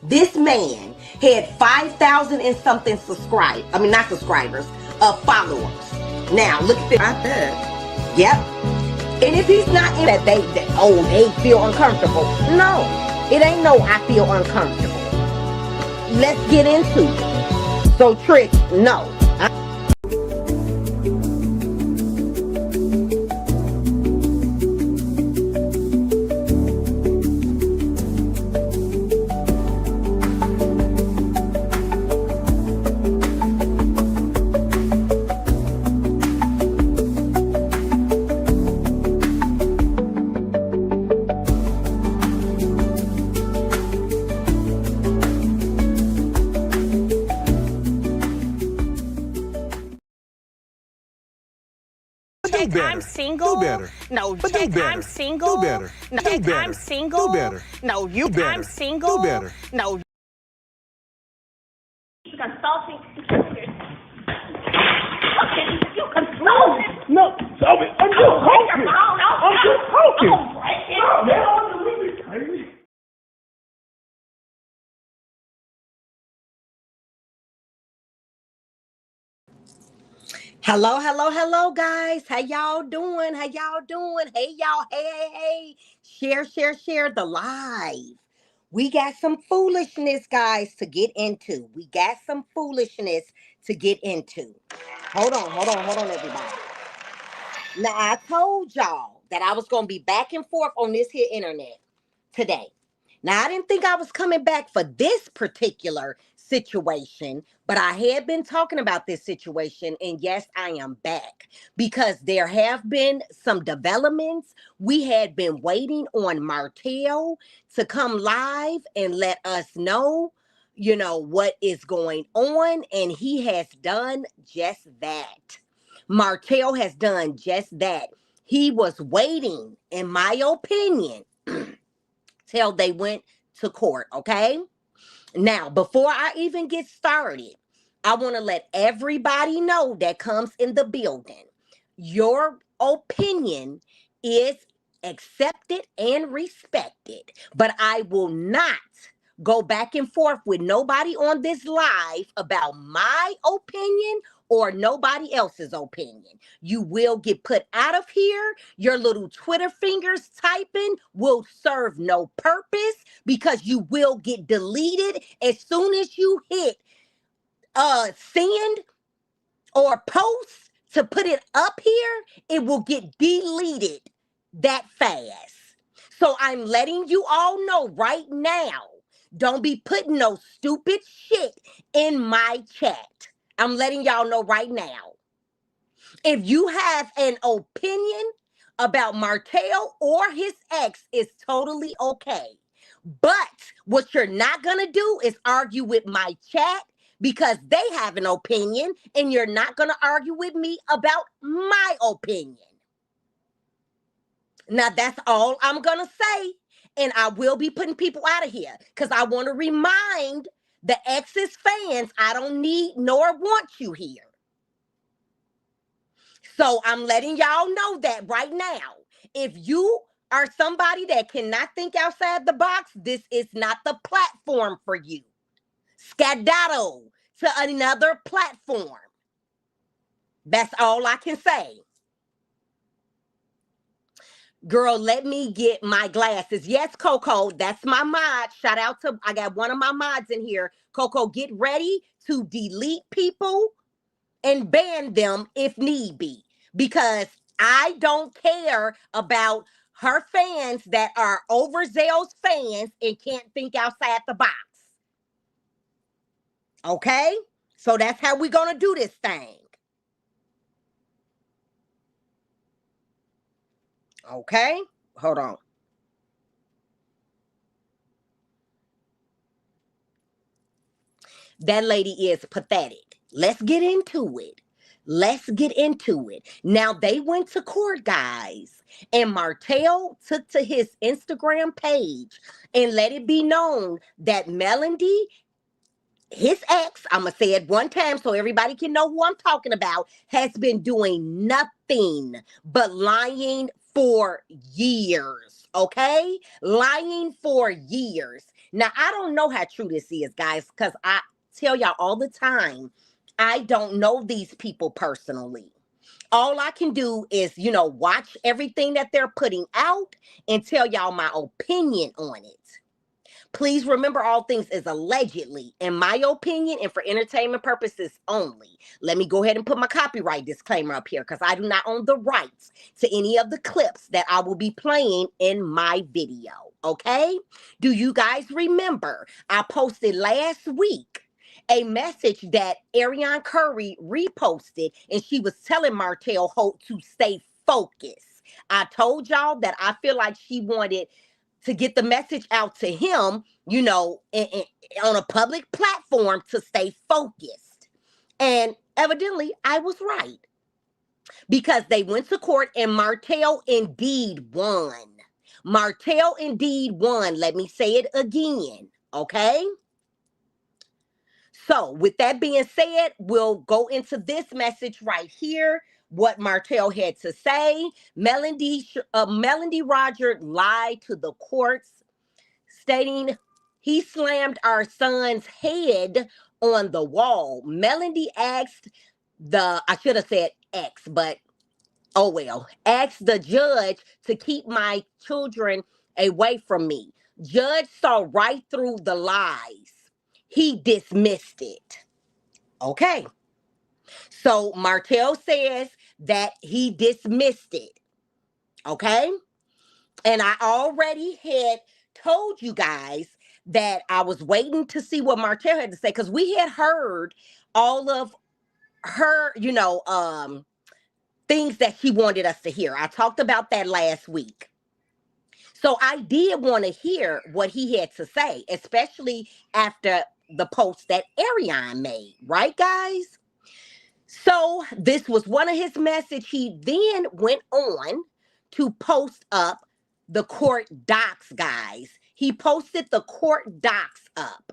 This man had 5,000 and something subscribers. I mean, not subscribers, followers. Now, look at this. Right there. Yep. And if he's not in that they feel uncomfortable. No, it ain't no I feel uncomfortable. Let's get into it. So, Trick, no. Check, I'm single. Do better. No, But check, do better. I'm single. Do better. No, Do check, better. I'm single. Do better. No, you, Do better. I'm single. Do better. No. You consulting. Okay, you consulting. No, stop it. I'm just talking. I'm just talking. Hello, guys. How y'all doing? Hey, y'all. Hey. Share the live. We got some foolishness, guys, to get into. Hold on, everybody. Now, I told y'all that I was going to be back and forth on this here internet today. Now, I didn't think I was coming back for this particular situation, but I had been talking about this situation, and yes, I am back because there have been some developments. We had been waiting on Martell to come live and let us know, what is going on, and he has done just that. Martell has done just that. He was waiting, in my opinion, till they went to court, okay? Now, before I even get started, I want to let everybody know that comes in the building. Your opinion is accepted and respected, but I will not go back and forth with nobody on this live about my opinion or nobody else's opinion. You will get put out of here. Your little Twitter fingers typing will serve no purpose because you will get deleted as soon as you hit send or post to put it up here. It will get deleted that fast. So I'm letting you all know right now. Don't be putting no stupid shit in my chat. I'm letting y'all know right now. If you have an opinion about Martell or his ex, it's totally okay. But what you're not going to do is argue with my chat because they have an opinion, and you're not going to argue with me about my opinion. Now, that's all I'm going to say. And I will be putting people out of here because I want to remind the ex's fans I don't need nor want you here. So I'm letting y'all know that right now. If you are somebody that cannot think outside the box, this is not the platform for you. Skedaddle to another platform. That's all I can say. Girl, let me get my glasses. Yes, Coco, that's my mod. Shout out to, I got one of my mods in here. Coco, get ready to delete people and ban them if need be. Because I don't care about her fans that are overzealous fans and can't think outside the box. Okay? So that's how we're going to do this thing. Okay? Hold on. That lady is pathetic. Let's get into it. Now, they went to court, guys, and Martell took to his Instagram page and let it be known that Melody, his ex, I'm going to say it one time so everybody can know who I'm talking about, has been doing nothing but lying for years, okay? Lying for years. Now, I don't know how true this is, guys, because I tell y'all all the time, I don't know these people personally. All I can do is, watch everything that they're putting out and tell y'all my opinion on it. Please remember all things is allegedly, in my opinion, and for entertainment purposes only. Let me go ahead and put my copyright disclaimer up here because I do not own the rights to any of the clips that I will be playing in my video. Okay? Do you guys remember I posted last week a message that Ariane Curry reposted, and she was telling Martell Holt to stay focused. I told y'all that I feel like she wanted to get the message out to him, on a public platform to stay focused. And evidently, I was right. Because they went to court and Martell indeed won. Martell indeed won. Let me say it again, okay? So, with that being said, we'll go into this message right here. What Martell had to say. Melody Roger lied to the courts, stating he slammed our son's head on the wall. Melody asked I should have said ex, but oh well, asked the judge to keep my children away from me. Judge saw right through the lies. He dismissed it. Okay. So Martell says that he dismissed it. Okay. And I already had told you guys that I was waiting to see what Martell had to say because we had heard all of her, things that she wanted us to hear. I talked about that last week. So I did want to hear what he had to say, especially after the post that Ariane made, right, guys? So this was one of his messages. He then went on to post up the court docs, guys. He posted the court docs up.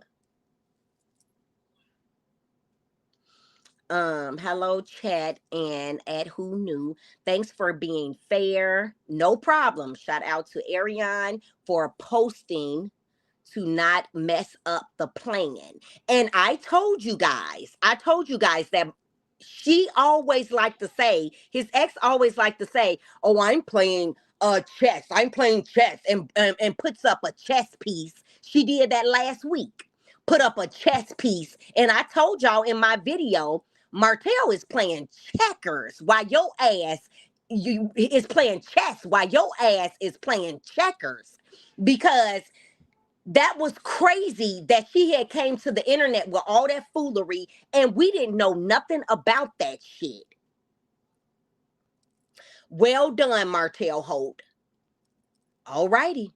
Hello, chat and at Who Knew. Thanks for being fair. No problem. Shout out to Ariane for posting to not mess up the plan. And I told you guys that she always liked to say, his ex always liked to say, oh, I'm playing chess, and puts up a chess piece. She did that last week, put up a chess piece. And I told y'all in my video, Martell is playing checkers while your ass is playing chess while your ass is playing checkers. Because that was crazy that she had came to the internet with all that foolery and we didn't know nothing about that shit. Well done, Martell Holt. All righty.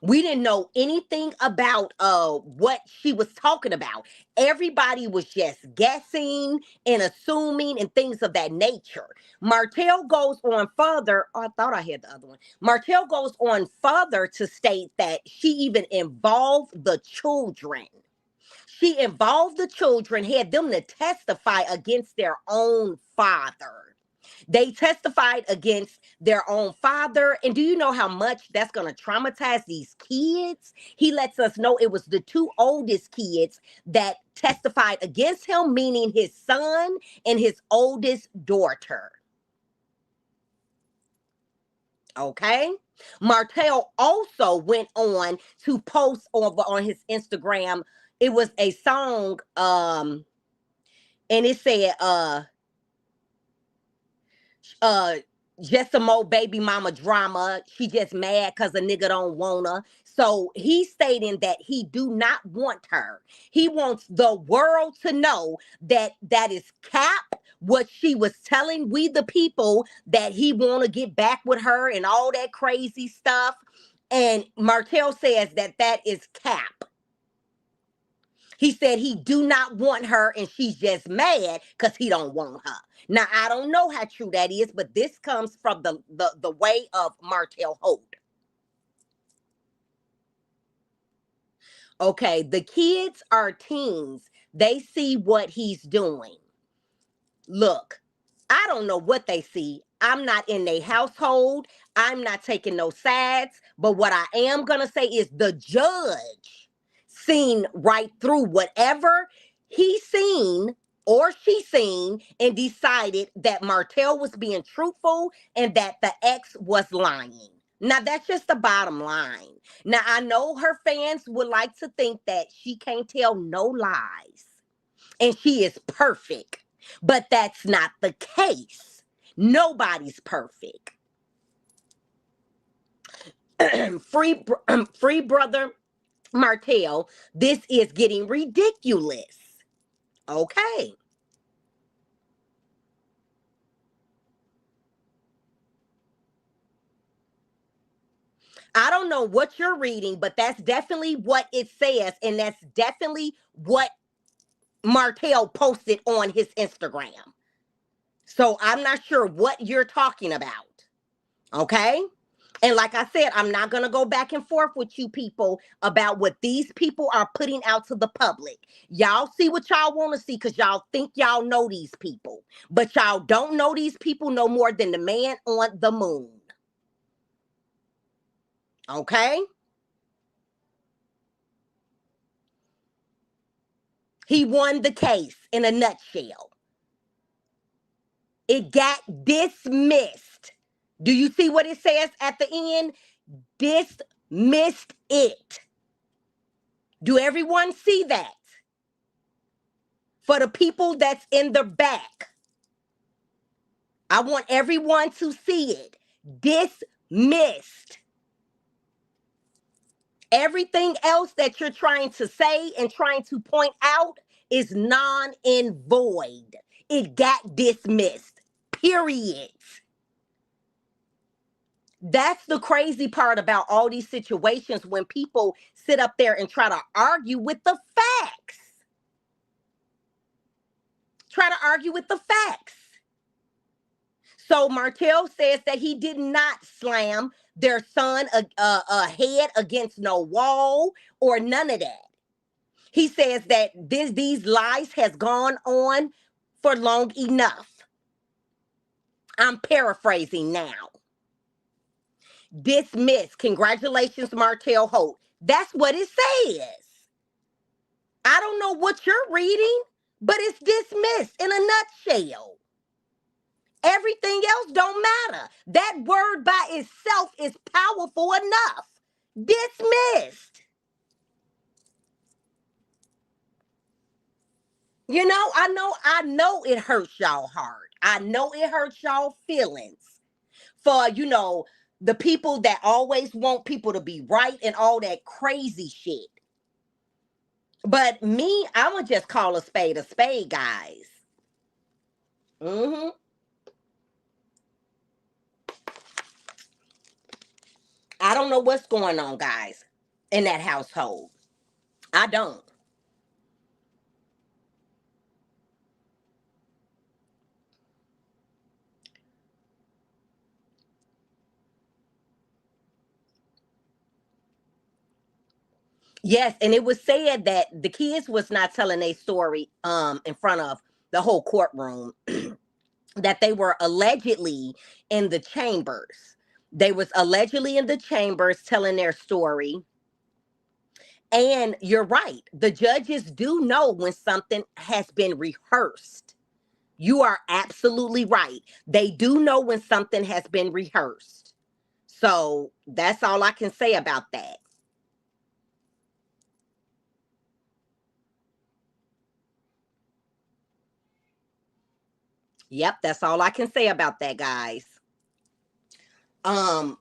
We didn't know anything about what she was talking about. Everybody was just guessing and assuming and things of that nature. Martell goes on further. Oh, I thought I had the other one. Martell goes on further to state that she even involved the children. She involved the children, had them to testify against their own father. They testified against their own father. And do you know how much that's going to traumatize these kids? He lets us know it was the two oldest kids that testified against him, meaning his son and his oldest daughter. Okay. Martell also went on to post over on his Instagram. It was a song, and it said, just some old baby mama drama. She just mad because a nigga don't want her. So he's stating that he do not want her. He wants the world to know that that is cap. What she was telling we the people, that he want to get back with her and all that crazy stuff. And Martell says that that is cap. He said he do not want her and she's just mad because he don't want her. Now, I don't know how true that is, but this comes from the way of Martell Holt. Okay, the kids are teens. They see what he's doing. Look, I don't know what they see. I'm not in their household. I'm not taking no sides. But what I am going to say is the judge seen right through whatever he seen or she seen and decided that Martell was being truthful and that the ex was lying. Now, that's just the bottom line. Now, I know her fans would like to think that she can't tell no lies and she is perfect, but that's not the case. Nobody's perfect. Free brother Martell, this is getting ridiculous. Okay. I don't know what you're reading, but that's definitely what it says. And that's definitely what Martell posted on his Instagram. So I'm not sure what you're talking about. Okay. And like I said, I'm not going to go back and forth with you people about what these people are putting out to the public. Y'all see what y'all want to see because y'all think y'all know these people. But y'all don't know these people no more than the man on the moon. Okay? He won the case in a nutshell. It got dismissed. Do you see what it says at the end? Dismissed it. Do everyone see that? For the people that's in the back, I want everyone to see it. Dismissed. Everything else that you're trying to say and trying to point out is non and void. It got dismissed. Period. That's the crazy part about all these situations when people sit up there and try to argue with the facts. Try to argue with the facts. So Martell says that he did not slam their son a head against no wall or none of that. He says that these lies has gone on for long enough. I'm paraphrasing now. Dismiss. Congratulations, Martell Holt. That's what it says. I don't know what you're reading, but it's dismissed in a nutshell. Everything else don't matter. That word by itself is powerful enough. Dismissed. You know, I know it hurts y'all heart. I know it hurts y'all feelings for, the people that always want people to be right and all that crazy shit. But me, I'ma just call a spade, guys. I don't know what's going on, guys, in that household. I don't. Yes, and it was said that the kids was not telling a story in front of the whole courtroom, that they were allegedly in the chambers. They was allegedly in the chambers telling their story. And you're right. The judges do know when something has been rehearsed. You are absolutely right. They do know when something has been rehearsed. So that's all I can say about that. Yep, that's all I can say about that, guys. Um,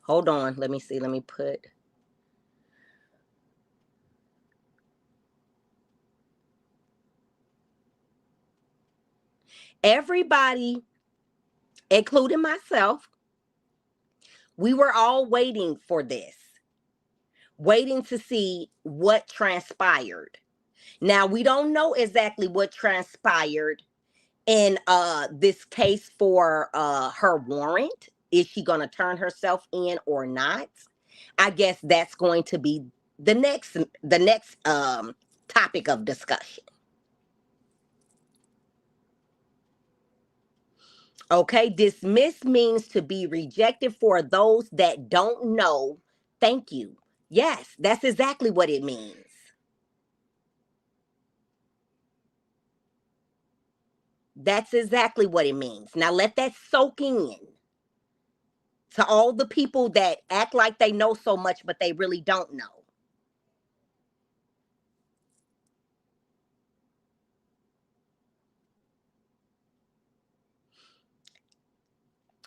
Hold on. Let me see. Let me put. Everybody, including myself, we were all waiting for this, waiting to see what transpired. Now, we don't know exactly what transpired in this case for her warrant. Is she going to turn herself in or not? I guess that's going to be the next topic of discussion. Okay, dismiss means to be rejected for those that don't know. Thank you. Yes, that's exactly what it means. That's exactly what it means. Now let that soak in to all the people that act like they know so much, but they really don't know.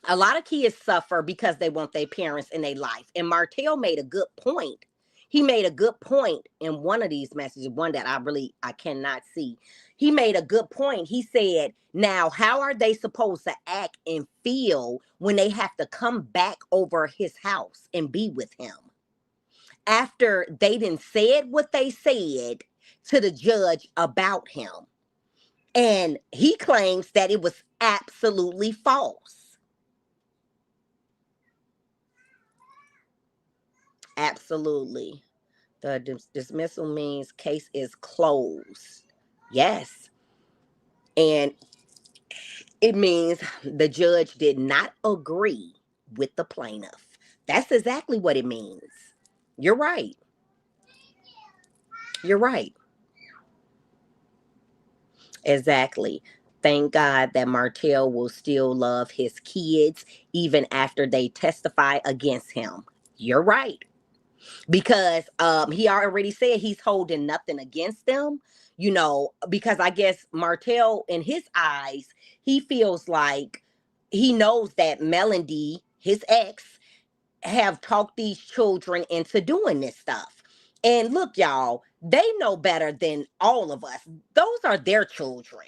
A lot of kids suffer because they want their parents in their life. And Martell made a good point. He made a good point in one of these messages, one that I cannot see. He made a good point. He said, now how are they supposed to act and feel when they have to come back over his house and be with him? After they didn't said what they said to the judge about him. And he claims that it was absolutely false. Absolutely. The dismissal means case is closed. Yes. And it means the judge did not agree with the plaintiff. That's exactly what it means. You're right. You're right. Exactly. Thank God that Martell will still love his kids even after they testify against him. You're right. Because he already said he's holding nothing against them, because I guess Martell, in his eyes, he feels like he knows that Melody, his ex, have talked these children into doing this stuff. And look, y'all, they know better than all of us. Those are their children.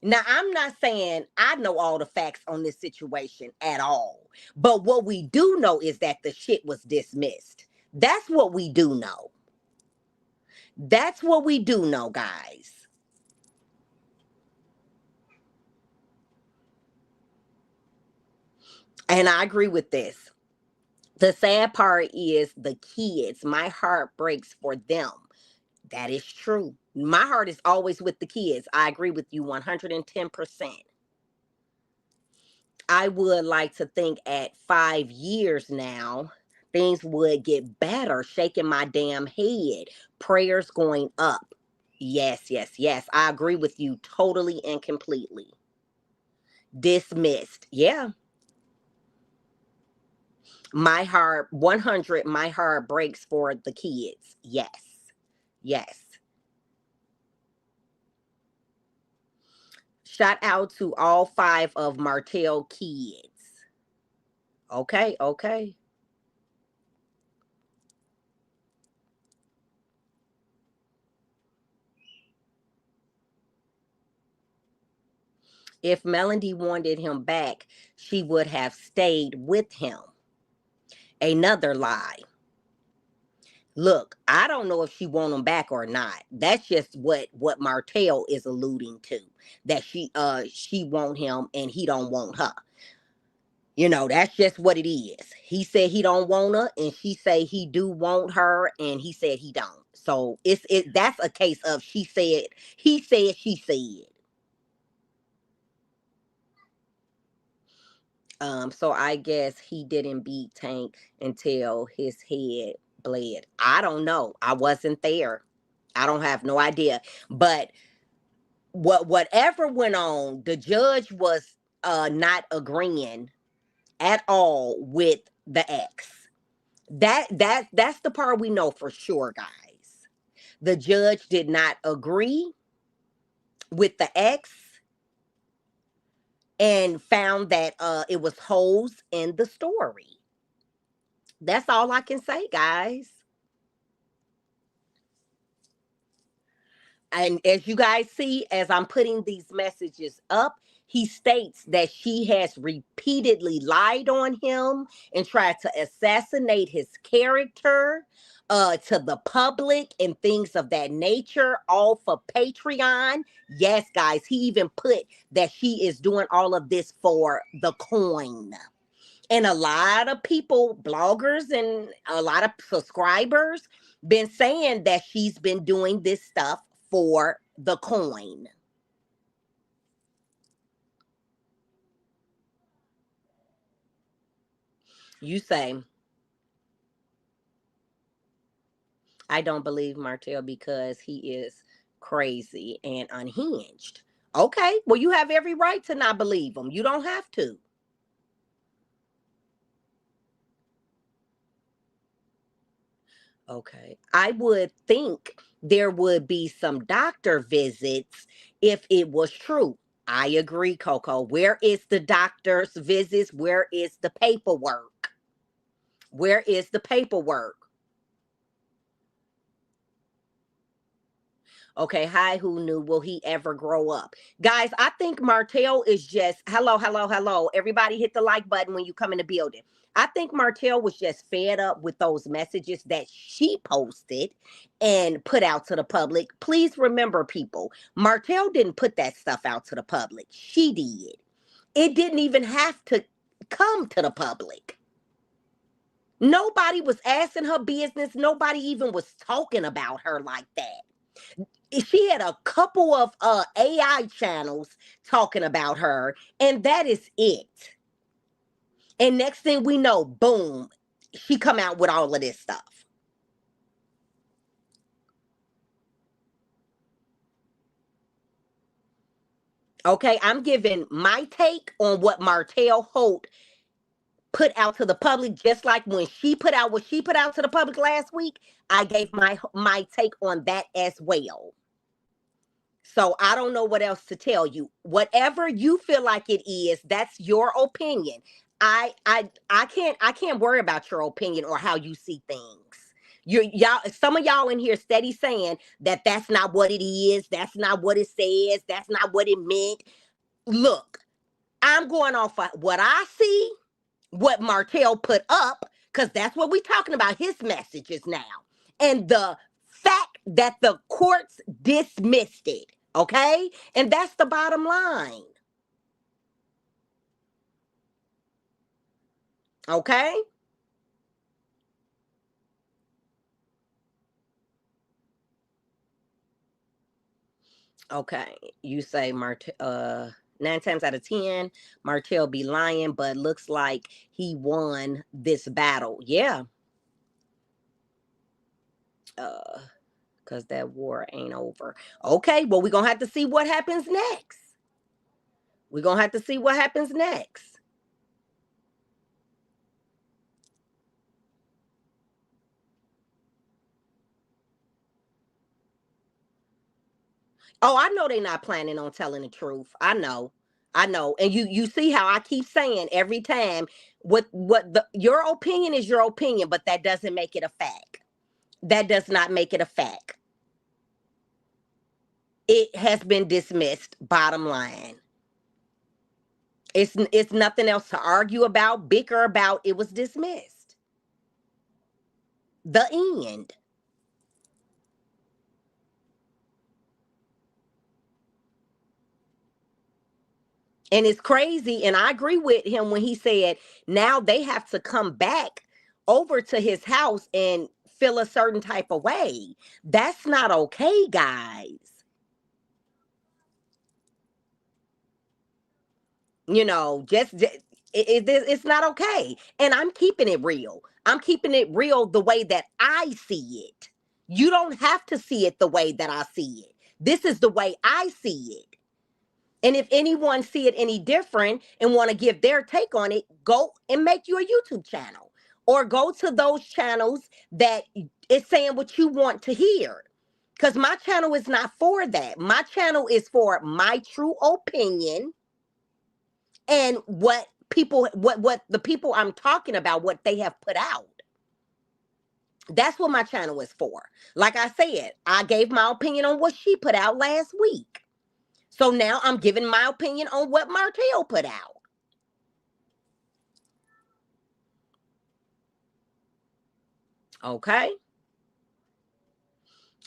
Now, I'm not saying I know all the facts on this situation at all, but what we do know is that the shit was dismissed. That's what we do know. That's what we do know, guys. And I agree with this. The sad part is the kids. My heart breaks for them. That is true. My heart is always with the kids. I agree with you 110%. I would like to think at 5 years now, things would get better. Shaking my damn head. Prayers going up. Yes, yes, yes. I agree with you totally and completely. Dismissed. Yeah. My heart, 100, my heart breaks for the kids. Yes. Yes. Shout out to all 5 of Martell kids. Okay, okay. If Melody wanted him back, she would have stayed with him. Another lie. Look, I don't know if she want him back or not. That's just what Martell is alluding to. That she want him and he don't want her. That's just what it is. He said he don't want her, and she say he do want her, and he said he don't. So that's a case of she said, he said, she said. So I guess he didn't beat Tank until his head bled. I don't know. I wasn't there. I don't have no idea. But whatever went on, the judge was not agreeing at all with the ex. That's the part we know for sure, guys. The judge did not agree with the ex and found that it was holes in the story. That's all I can say, guys. And as you guys see, as I'm putting these messages up, he states that she has repeatedly lied on him and tried to assassinate his character to the public and things of that nature, all for Patreon. Yes, guys, he even put that she is doing all of this for the coin. And a lot of people, bloggers and a lot of subscribers, been saying that she's been doing this stuff for the coin. You say, I don't believe Martell because he is crazy and unhinged. Okay, well, you have every right to not believe him. You don't have to. Okay. I would think there would be some doctor visits if it was true. I agree, Coco. Where is the doctor's visits? Where is the paperwork? Where is the paperwork? Okay, hi, who knew? Will he ever grow up? Guys, I think Martell is just, hello, hello, hello. Everybody hit the like button when you come in the building. I think Martell was just fed up with those messages that she posted and put out to the public. Please remember, people, Martell didn't put that stuff out to the public. She did. It didn't even have to come to the public. Nobody was asking her business. Nobody even was talking about her like that. She had a couple of AI channels talking about her, and that is it. And next thing we know, boom, she come out with all of this stuff. Okay, I'm giving my take on what Martell Holt put out to the public, just like when she put out what she put out to the public last week. I gave my take on that as well. So I don't know what else to tell you. Whatever you feel like it is, that's your opinion. I can't worry about your opinion or how you see things. Y'all, some of y'all in here steady saying that that's not what it is, that's not what it says, that's not what it meant. Look, I'm going off of what I see, what Martell put up, because that's what we're talking about, his messages now. And the fact that the courts dismissed it. Okay? And that's the bottom line. Okay? Okay. You say 9 times out of 10, Martell be lying, but looks like he won this battle. Yeah. Because that war ain't over. Okay, well, we're gonna have to see what happens next. We're gonna have to see what happens next. Oh, I know they're not planning on telling the truth. I know. I know. And you see how I keep saying every time your opinion is your opinion, but that doesn't make it a fact. That does not make it a fact. It has been dismissed, bottom line. It's nothing else to argue about, bicker about. It was dismissed. The end. And it's crazy. And I agree with him when he said now they have to come back over to his house and feel a certain type of way. That's not okay, guys. It's not okay. And I'm keeping it real. I'm keeping it real the way that I see it. You don't have to see it the way that I see it. This is the way I see it. And if anyone see it any different and want to give their take on it, go and make you a YouTube channel or go to those channels that is saying what you want to hear. Because my channel is not for that. My channel is for my true opinion and what the people I'm talking about, what they have put out. That's what my channel is for. Like I said, I gave my opinion on what she put out last week. So now I'm giving my opinion on what Martell put out. Okay.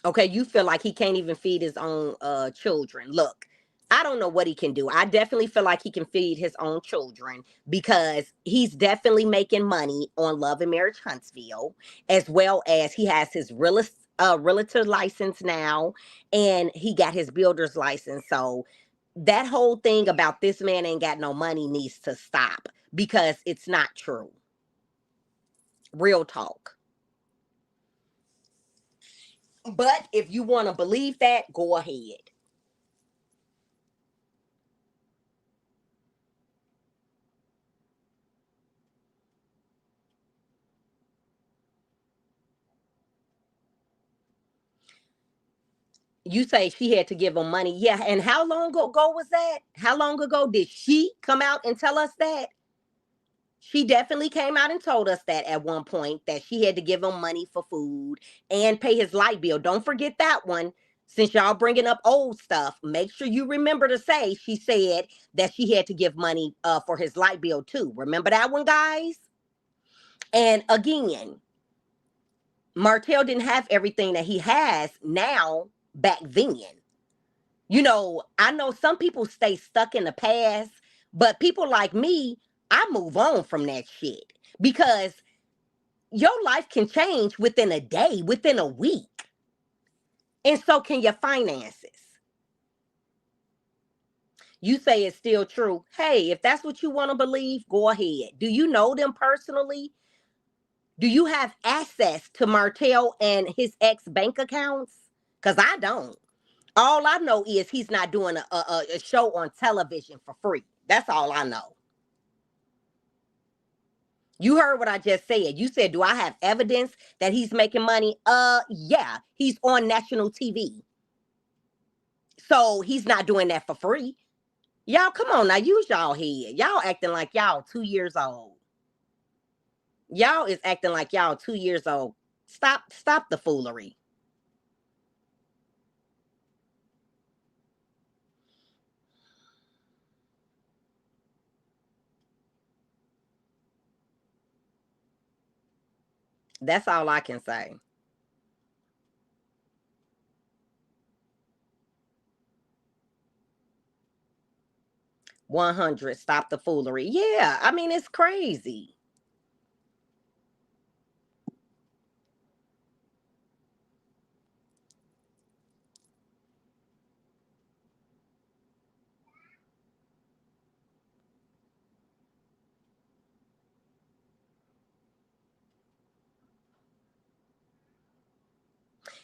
Okay, you feel like he can't even feed his own children. Look, I don't know what he can do. I definitely feel like he can feed his own children because he's definitely making money on Love and Marriage Huntsville, as well as he has his realtor license now, and he got his builder's license. So that whole thing about this man ain't got no money needs to stop because it's not true. Real talk. But if you want to believe that, go ahead. You say she had to give him money. Yeah, and how long ago was that? How long ago did she come out and tell us that? She definitely came out and told us that at one point, that she had to give him money for food and pay his light bill. Don't forget that one. Since y'all bringing up old stuff, make sure you remember to say she said that she had to give money for his light bill too. Remember that one, guys? And again, Martell didn't have everything that he has now back then. You know, I know some people stay stuck in the past, but people like me, I move on from that shit because your life can change within a day, within a week. And so can your finances. You say it's still true. Hey, if that's what you want to believe, go ahead. Do you know them personally? Do you have access to Martell and his ex bank accounts? Because I don't. All I know is he's not doing a show on television for free. That's all I know. You heard what I just said. You said, do I have evidence that he's making money? Yeah, he's on national TV. So he's not doing that for free. Y'all, come on now, use y'all head. Y'all acting like y'all 2 years old. Y'all is acting like y'all 2 years old. Stop the foolery. That's all I can say. 100, stop the foolery. Yeah, I mean, it's crazy.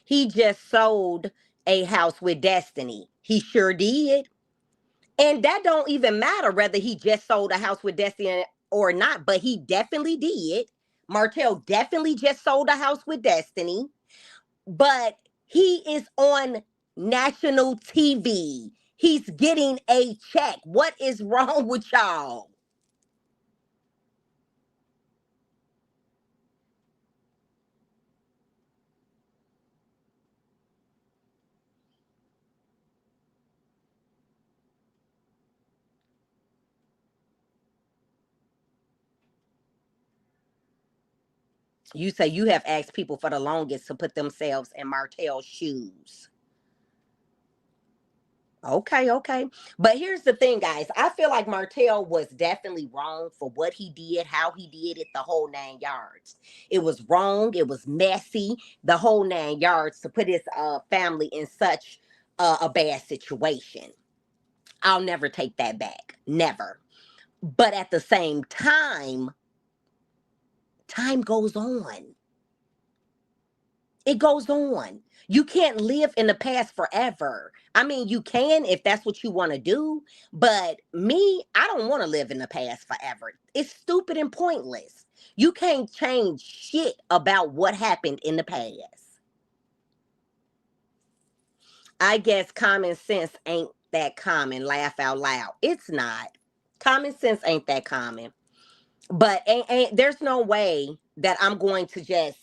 He just sold a house with Destiny. He sure did. And that don't even matter whether he just sold a house with Destiny or not, but he definitely did. Martell definitely just sold a house with Destiny, but he is on national TV. He's getting a check. What is wrong with y'all? You say you have asked people for the longest to put themselves in Martell's shoes. Okay, okay. But here's the thing, guys. I feel like Martell was definitely wrong for what he did, how he did it, the whole 9 yards. It was wrong. It was messy, the whole 9 yards to put his family in such a bad situation. I'll never take that back. Never. But at the same time, time goes on. It goes on. You can't live in the past forever. I mean, you can if that's what you want to do. But me, I don't want to live in the past forever. It's stupid and pointless. You can't change shit about what happened in the past. I guess common sense ain't that common. Laugh out loud. It's not. Common sense ain't that common. But there's no way that I'm going to just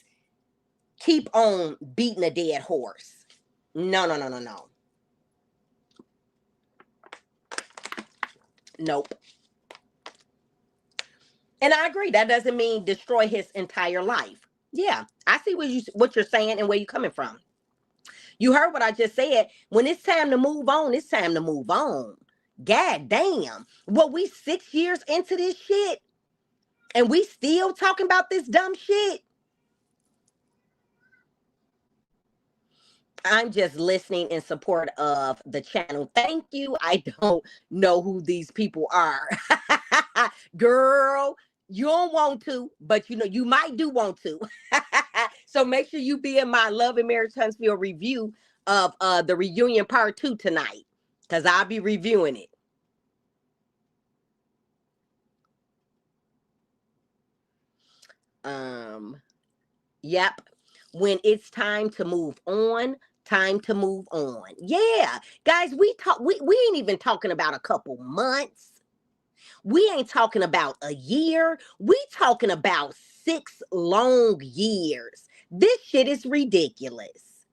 keep on beating a dead horse. No, no, no, no, no. Nope. And I agree. That doesn't mean destroy his entire life. Yeah, I see what you're saying and where you're coming from. You heard what I just said. When it's time to move on, it's time to move on. God damn. Well, we 6 years into this shit and we still talking about this dumb shit. I'm just listening in support of the channel. Thank you. I don't know who these people are. Girl, you don't want to, but you know, you might do want to. So make sure you be in my Love and Marriage Huntsville review of the reunion part 2 tonight, because I'll be reviewing it. Yep. When it's time to move on, time to move on. Yeah. Guys, we ain't even talking about a couple months. We ain't talking about a year. We talking about 6 long years. This shit is ridiculous.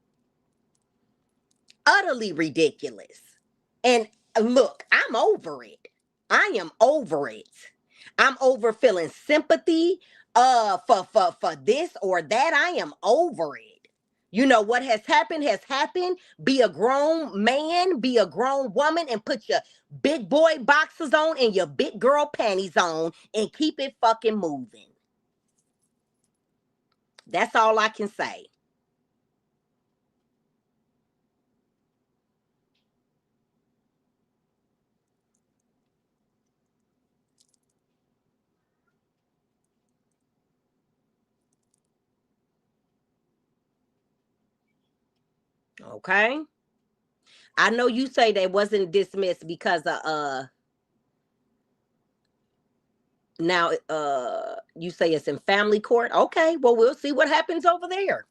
Utterly ridiculous. And look, I'm over it. I am over it. I'm over feeling sympathy for this or that. I am over it. You know what has happened has happened. Be a grown man, be a grown woman, and put your big boy boxers on and your big girl panties on and keep it fucking moving. That's all I can say. Okay? I know you say they wasn't dismissed because of now you say it's in family court. Okay, well, we'll see what happens over there.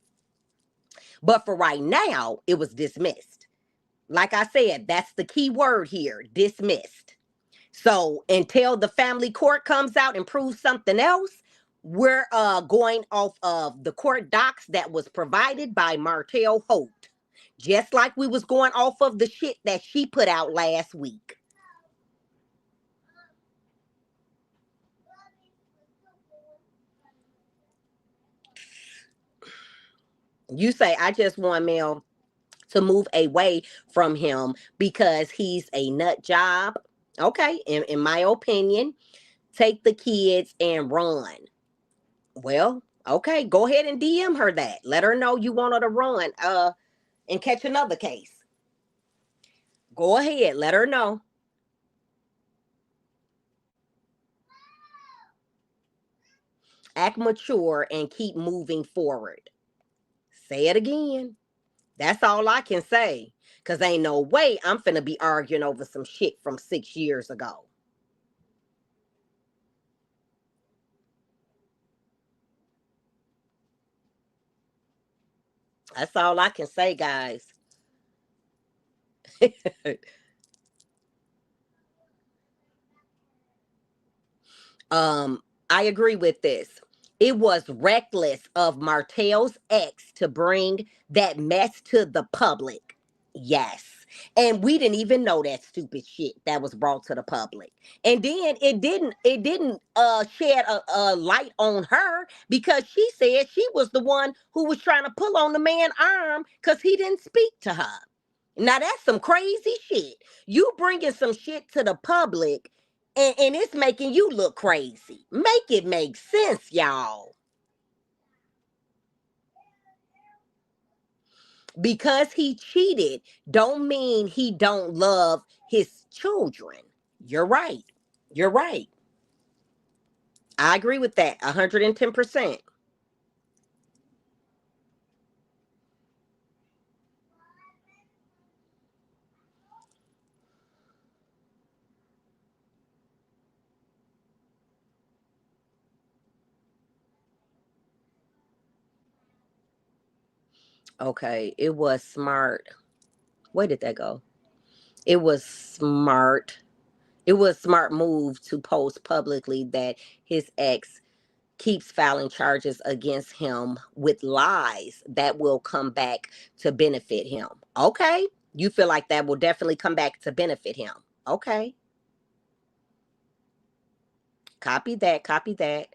But for right now, it was dismissed. Like I said, that's the key word here, dismissed. So until the family court comes out and proves something else, we're going off of the court docs that was provided by Martell Holt. Just like we was going off of the shit that she put out last week. You say, I just want Mel to move away from him because he's a nut job. Okay, in my opinion, take the kids and run. Well, okay, go ahead and DM her that. Let her know you want her to run and catch another case. Go ahead, let her know. Act mature and keep moving forward. Say it again. That's all I can say. Because ain't no way I'm finna be arguing over some shit from 6 years ago. That's all I can say, guys. I agree with this. It was reckless of Martell's ex to bring that mess to the public. Yes. And we didn't even know that stupid shit that was brought to the public. And then it didn't shed a light on her because she said she was the one who was trying to pull on the man's arm because he didn't speak to her. Now that's some crazy shit. You bringing some shit to the public and it's making you look crazy. Make it make sense, y'all. Because he cheated don't mean he don't love his children. You're right. You're right. I agree with that 110%. Okay, it was smart. Where did that go? It was smart. It was a smart move to post publicly that his ex keeps filing charges against him with lies that will come back to benefit him. Okay. You feel like that will definitely come back to benefit him. Okay. Copy that. Copy that.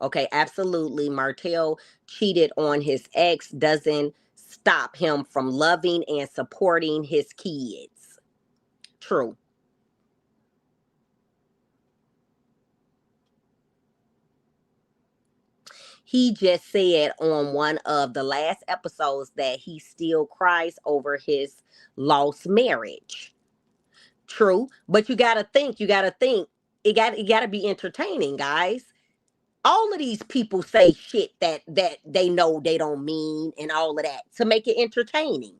Okay. Absolutely. Martell cheated on his ex doesn't stop him from loving and supporting his kids. True. He just said on one of the last episodes that he still cries over his lost marriage. True, but you gotta think. It gotta be entertaining, guys. All of these people say shit that they know they don't mean and all of that to make it entertaining.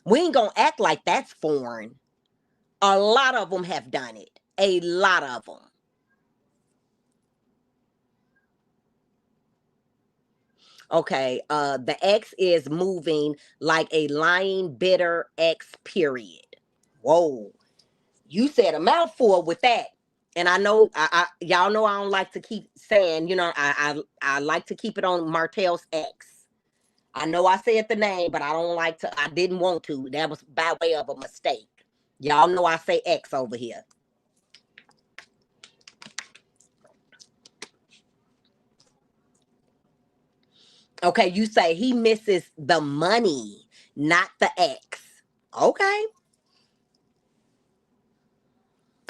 We ain't gonna act like that's foreign. A lot of them have done it. A lot of them. Okay, the ex is moving like a lying, bitter ex, period. Whoa. You said a mouthful with that. And I know y'all know I don't like to keep saying, I like to keep it on Martell's ex. I know I said the name, but I didn't want to. That was by way of a mistake. Y'all know I say ex over here. Okay, you say he misses the money, not the ex. Okay,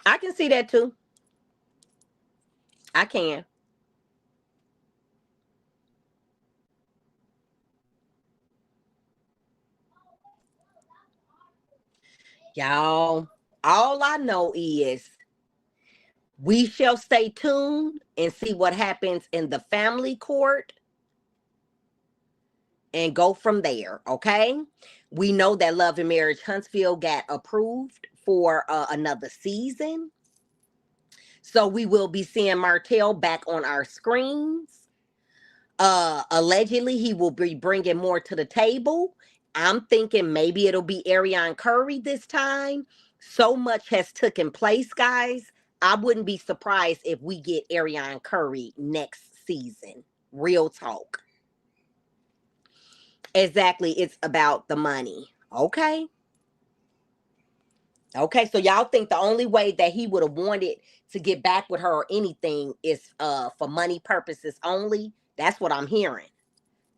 I can see that too. I can. Y'all, all I know is we shall stay tuned and see what happens in the family court and go from there, okay? We know that Love and Marriage Huntsville got approved for another season. So we will be seeing Martell back on our screens. Allegedly, he will be bringing more to the table. I'm thinking maybe it'll be Ariane Curry this time. So much has taken place, guys. I wouldn't be surprised if we get Ariane Curry next season. Real talk. Exactly. It's about the money. Okay. Okay. So y'all think the only way that he would have wanted to get back with her or anything is for money purposes only? That's what I'm hearing.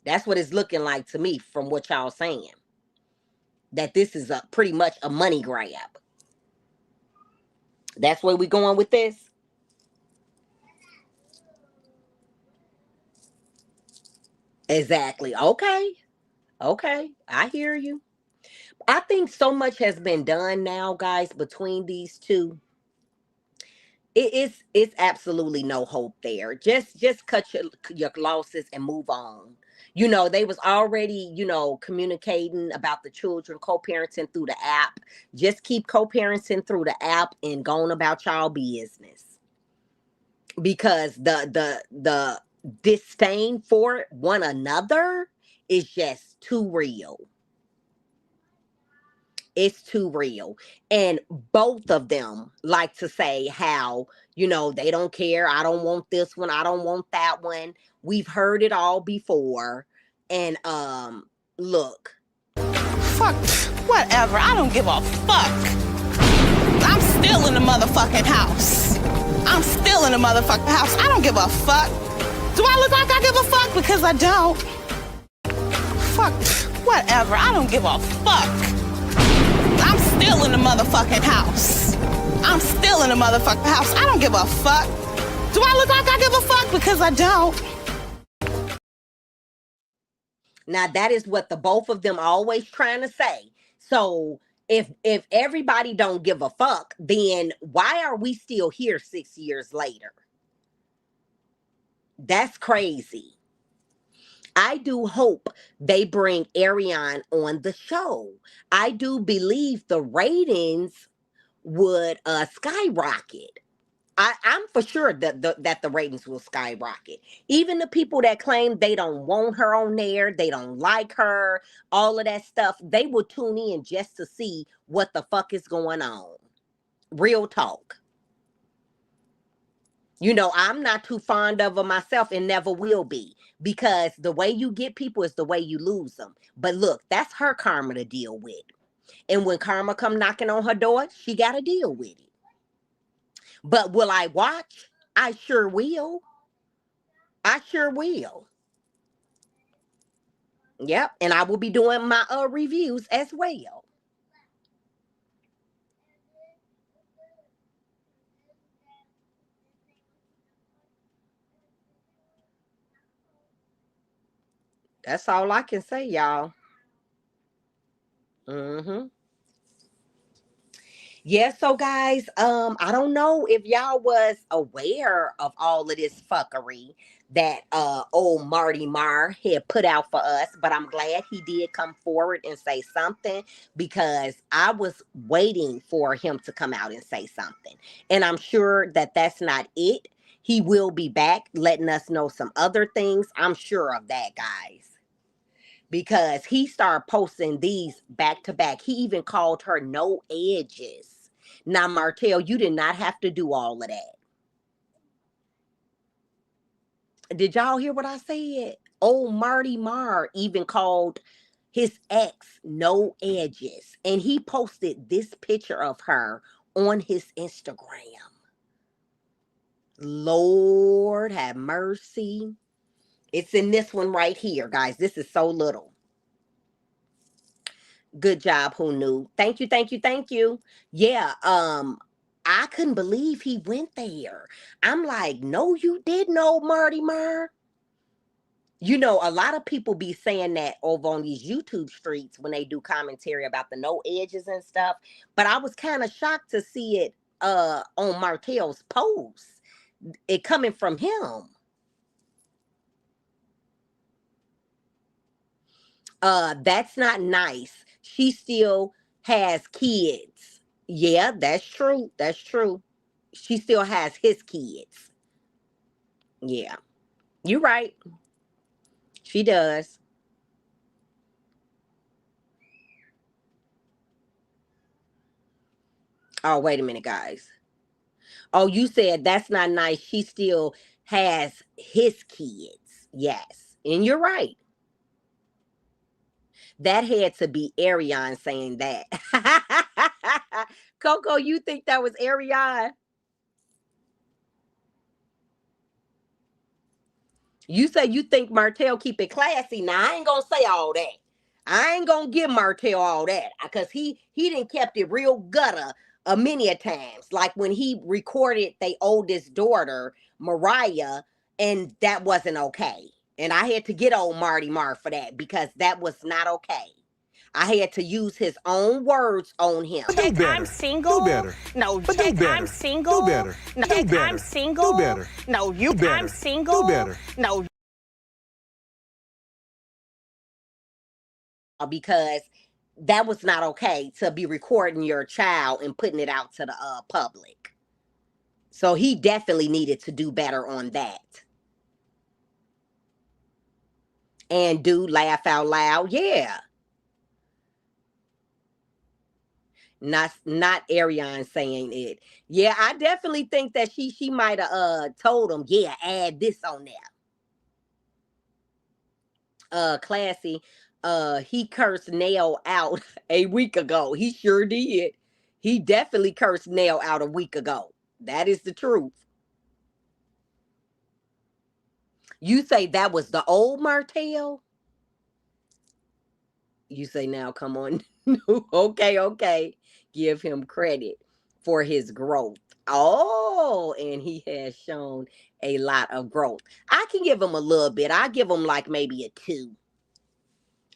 That's what it's looking like to me from what y'all saying. That this is a pretty much a money grab. That's where we going with this. Exactly. Okay. Okay. I hear you. I think so much has been done now, guys, between these two. It's absolutely no hope there. Just cut your losses and move on. They was already, communicating about the children co-parenting through the app. Just keep co-parenting through the app and going about y'all business. Because the disdain for one another is just too real. It's too real. And both of them like to say how, they don't care. I don't want this one. I don't want that one. We've heard it all before. And look. Fuck, whatever. I don't give a fuck. I'm still in the motherfucking house. I'm still in the motherfucking house. I don't give a fuck. Do I look like I give a fuck? Because I don't. Fuck, whatever. I don't give a fuck. I'm still in the motherfucking house. I'm still in the motherfucking house. I don't give a fuck. Do I look like I give a fuck? Because I don't. Now that is what the both of them always trying to say. So if everybody don't give a fuck, then why are we still here 6 years later? That's crazy. I do hope they bring Ariane on the show. I do believe the ratings would skyrocket. I'm for sure that the ratings will skyrocket. Even the people that claim they don't want her on there, they don't like her, all of that stuff, they will tune in just to see what the fuck is going on. Real talk. I'm not too fond of her myself and never will be, because the way you get people is the way you lose them. But look, that's her karma to deal with. And when karma come knocking on her door, she got to deal with it. But will I watch? I sure will. I sure will. Yep. And I will be doing my reviews as well. That's all I can say, y'all. Mm-hmm. Yeah, so guys, I don't know if y'all was aware of all of this fuckery that old Marty Marr had put out for us, but I'm glad he did come forward and say something because I was waiting for him to come out and say something. And I'm sure that that's not it. He will be back letting us know some other things. I'm sure of that, guys, because he started posting these back to back. He even called her no edges. Now, Martell, you did not have to do all of that. Did y'all hear what I said? Old Marty Marr even called his ex no edges. And he posted this picture of her on his Instagram. Lord have mercy. It's in this one right here, guys. This is so little. Good job, who knew? Thank you, thank you, thank you. Yeah, I couldn't believe he went there. I'm like, no, you did know Marty Marr. You know, a lot of people be saying that over on these YouTube streets when they do commentary about the no edges and stuff. But I was kind of shocked to see it on Martell's post. It coming from him. That's not nice. She still has kids. Yeah, that's true. That's true. She still has his kids. Yeah, you're right. She does. Oh, wait a minute, guys. Oh, you said that's not nice. She still has his kids. Yes. And you're right. That had to be Ariane saying that. Coco, you think that was Ariane? You say you think Martell keep it classy. Now I ain't gonna say all that. I ain't gonna give Martell all that because he didn't kept it real gutter a many a times. Like when he recorded they oldest daughter Mariah, and that wasn't okay. And I had to get old Marty Marr for that because that was not okay. I had to use his own words on him. Check, I'm single. Do better. No, But check, do better. I'm single. Do better. No, Do check, better. I'm single. Do better. No, you, Do better. I'm single. Do better. No, Because that was not okay to be recording your child and putting it out to the public. So he definitely needed to do better on that. And do laugh out loud. Yeah. Not Ariane saying it. Yeah, I definitely think that she might have told him, yeah, add this on there. Classy. He cursed Nail out a week ago. He sure did. He definitely cursed Nail out a week ago. That is the truth. You say that was the old Martell? You say now, come on. Okay, okay. Give him credit for his growth. Oh, and he has shown a lot of growth. I can give him a little bit. I give him like maybe a 2.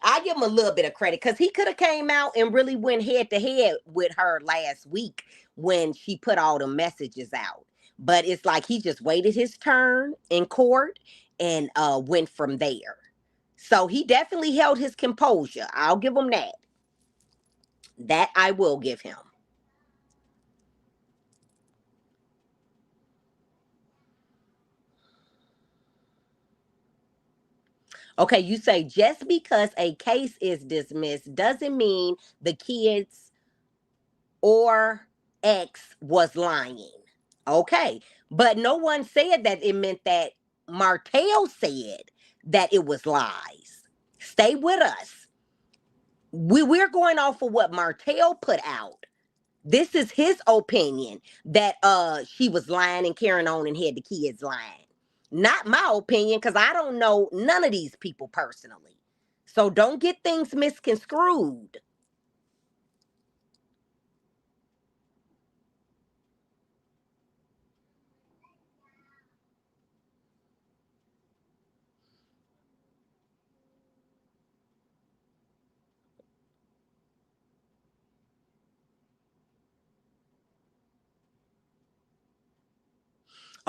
I give him a little bit of credit because he could have came out and really went head to head with her last week when she put all the messages out. But it's like he just waited his turn in court and went from there. So he definitely held his composure. I'll give him that. That I will give him. Okay, you say just because a case is dismissed doesn't mean the kids or ex was lying. Okay, but no one said that it meant that. Martell said that it was lies. Stay with us. We're going off of what Martell put out. This is his opinion that she was lying and carrying on and had the kids lying. Not my opinion, because I don't know none of these people personally. So don't get things misconstrued.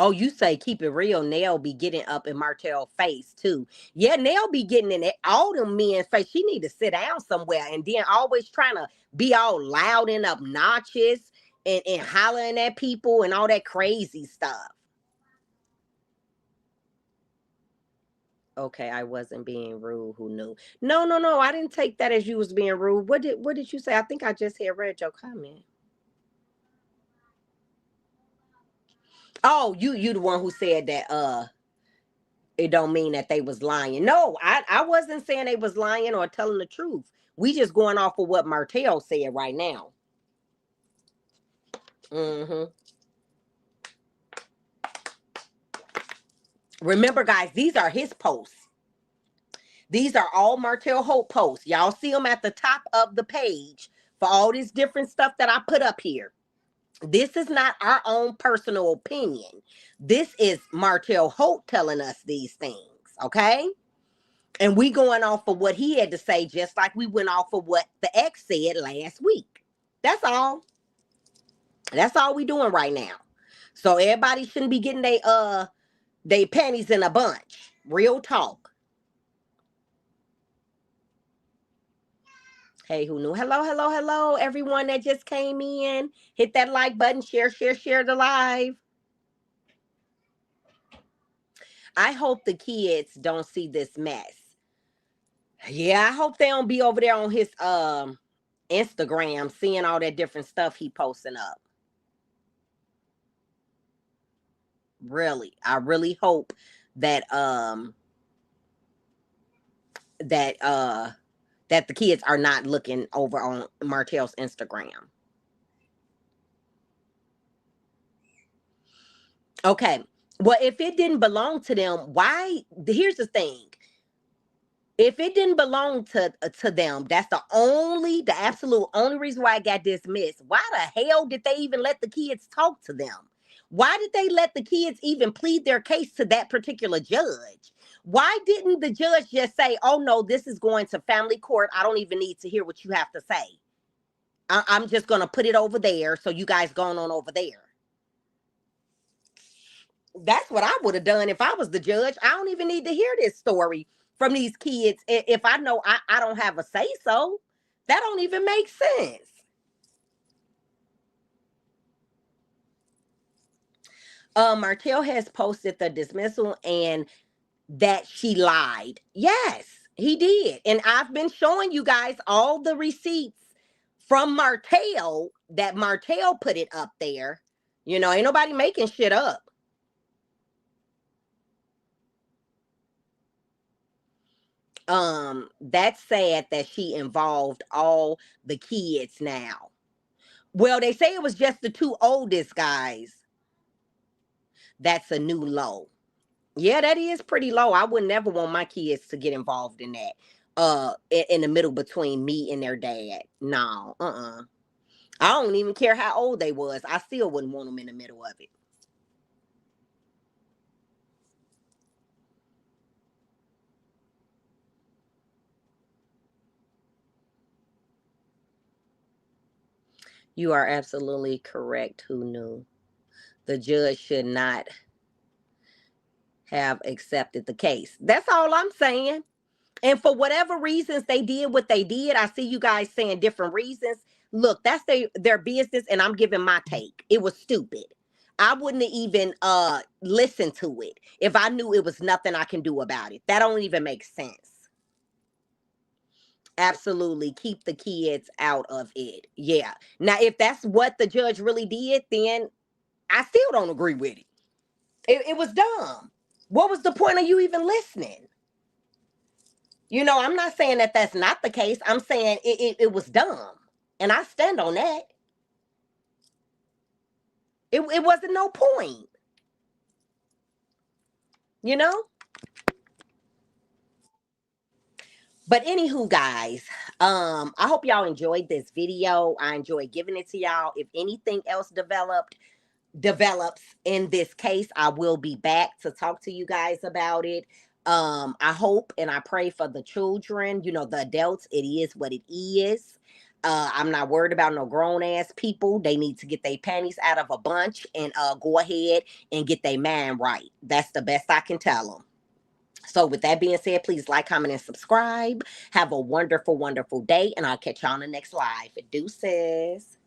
Oh, you say keep it real. Nell be getting up in Martell face too. Yeah, Nell be getting in all them men's face. She need to sit down somewhere and then always trying to be all loud and obnoxious and hollering at people and all that crazy stuff. Okay, I wasn't being rude. Who knew? No, no, no. I didn't take that as you was being rude. What did you say? I think I just had read your comment. Oh, you the one who said that it don't mean that they was lying. No, I wasn't saying they was lying or telling the truth. We just going off of what Martell said right now. Mm-hmm. Remember, guys, these are his posts. These are all Martell Hope posts. Y'all see them at the top of the page for all this different stuff that I put up here. This is not our own personal opinion. This is Martell Hope telling us these things, okay? And we going off of what he had to say, just like we went off of what the ex said last week. That's all. That's all we doing right now. So everybody shouldn't be getting they panties in a bunch. Real talk. Hey, who knew? Hello, hello, hello, everyone that just came in. Hit that like button, share the live. I hope the kids don't see this mess. Yeah, I hope they don't be over there on his Instagram seeing all that different stuff he posting up. Really, I really hope that that the kids are not looking over on Martell's Instagram. Okay. Well, if it didn't belong to them, why? Here's the thing. If it didn't belong to them, that's the absolute only reason why I got dismissed. Why the hell did they even let the kids talk to them? Why did they let the kids even plead their case to that particular judge? Why didn't the judge just say, oh no, this is going to family court. I don't even need to hear what you have to say. I'm just going to put it over there. So you guys going on over there. That's what I would have done if I was the judge. I don't even need to hear this story from these kids if I know I don't have a say so. That don't even make sense. Martell has posted the dismissal and that she lied. Yes, he did. And I've been showing you guys all the receipts from Martell that Martell put it up there. You know, ain't nobody making shit up. That's sad that she involved all the kids now. Well, they say it was just the two oldest guys. That's a new low. Yeah, that is pretty low. I would never want my kids to get involved in that. In the middle between me and their dad. No, I don't even care how old they was. I still wouldn't want them in the middle of it. You are absolutely correct. Who knew? The judge should not have accepted the case. That's all I'm saying. And for whatever reasons they did what they did, I see you guys saying different reasons. Look, that's their business, and I'm giving my take. It was stupid. I wouldn't even listen to it if I knew it was nothing I can do about it. That don't even make sense. Absolutely. Keep the kids out of it. Yeah. Now, if that's what the judge really did, then I still don't agree with it. It was dumb. What was the point of you even listening? You know, I'm not saying that that's not the case. I'm saying it was dumb. And I stand on that. It wasn't no point. You know? But anywho, guys, I hope y'all enjoyed this video. I enjoyed giving it to y'all. If anything else develops in this case, I will be back to talk to you guys about it. I hope and I pray for the children, you know, the adults. It is what it is. I'm not worried about no grown ass people. They need to get their panties out of a bunch and go ahead and get their mind right. That's the best I can tell them. So, with that being said, please like, comment, and subscribe. Have a wonderful, wonderful day, and I'll catch you on the next live. Deuces.